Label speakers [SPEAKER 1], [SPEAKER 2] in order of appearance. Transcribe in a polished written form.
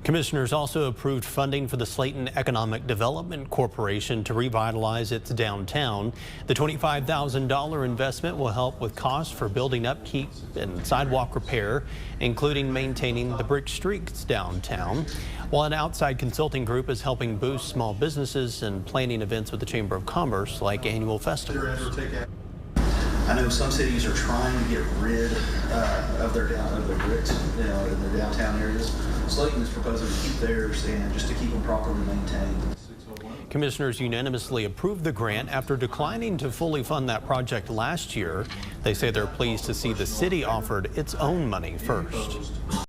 [SPEAKER 1] Commissioners also approved funding for the Slaton Economic Development Corporation to revitalize its downtown. The $25,000 investment will help with costs for building upkeep and sidewalk repair, including maintaining the brick streets downtown, while an outside consulting group is helping boost small businesses and planning events with the Chamber of Commerce like annual festivals.
[SPEAKER 2] I know some cities are trying to get rid of their bricks, in their downtown areas. Slaton is proposing to keep theirs and just to keep them properly maintained.
[SPEAKER 1] Commissioners unanimously approved the grant after declining to fully fund that project last year. They say they're pleased to see the city offered its own money first.